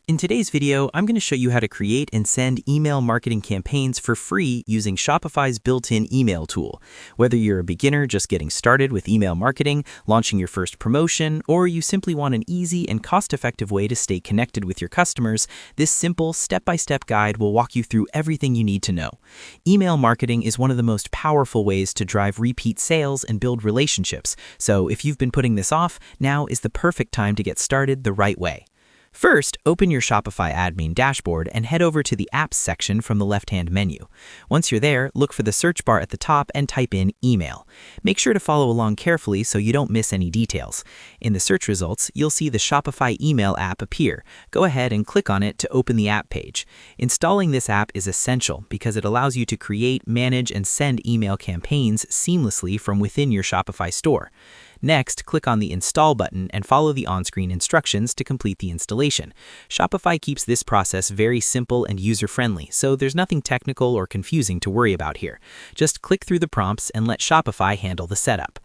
In today's video, I'm going to show you how to create and send email marketing campaigns for free using Shopify's built-in email tool. Whether you're a beginner just getting started with email marketing, launching your first promotion, or you simply want an easy and cost-effective way to stay connected with your customers, this simple step-by-step guide will walk you through everything you need to know. Email marketing is one of the most powerful ways to drive repeat sales and build relationships, so if you've been putting this off, now is the perfect time to get started the right way. First, open your Shopify admin dashboard and head over to the Apps section from the left-hand menu. Once you're there, look for the search bar at the top and type in Email. Make sure to follow along carefully so you don't miss any details. In the search results, you'll see the Shopify email app appear. Go ahead and click on it to open the app page. Installing this app is essential because it allows you to create, manage, and send email campaigns seamlessly from within your Shopify store. Next, click on the Install button and follow the on-screen instructions to complete the installation. Shopify keeps this process very simple and user-friendly, so there's nothing technical or confusing to worry about here. Just click through the prompts and let Shopify handle the setup.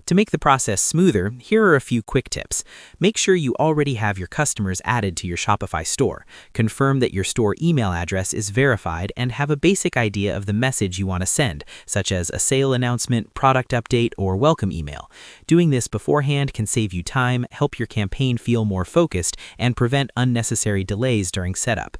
To make the process smoother, here are a few quick tips. Make sure you already have your customers added to your Shopify store. Confirm that your store email address is verified and have a basic idea of the message you want to send, such as a sale announcement, product update, or welcome email. Doing this beforehand can save you time, help your campaign feel more focused, and prevent unnecessary delays during setup.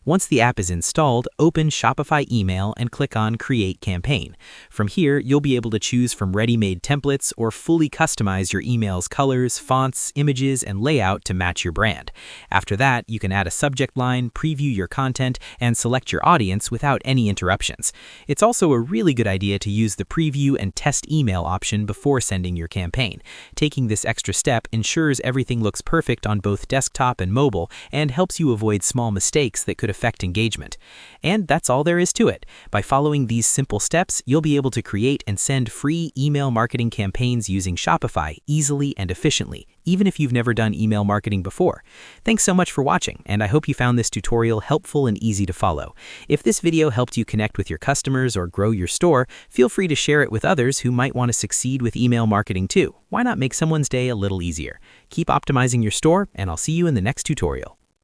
Once the app is installed, open Shopify Email and click on Create Campaign. From here, you'll be able to choose from ready-made templates or fully customize your email's colors, fonts, images, and layout to match your brand. After that, you can add a subject line, preview your content, and select your audience without any interruptions. It's also a really good idea to use the preview and test email option before sending your campaign. Taking this extra step ensures everything looks perfect on both desktop and mobile and helps you avoid small mistakes that could affect engagement. And that's all there is to it. By following these simple steps, you'll be able to create and send free email marketing campaigns using Shopify easily and efficiently, even if you've never done email marketing before. Thanks so much for watching, and I hope you found this tutorial helpful and easy to follow. If this video helped you connect with your customers or grow your store, feel free to share it with others who might want to succeed with email marketing too. Why not make someone's day a little easier? Keep optimizing your store, and I'll see you in the next tutorial.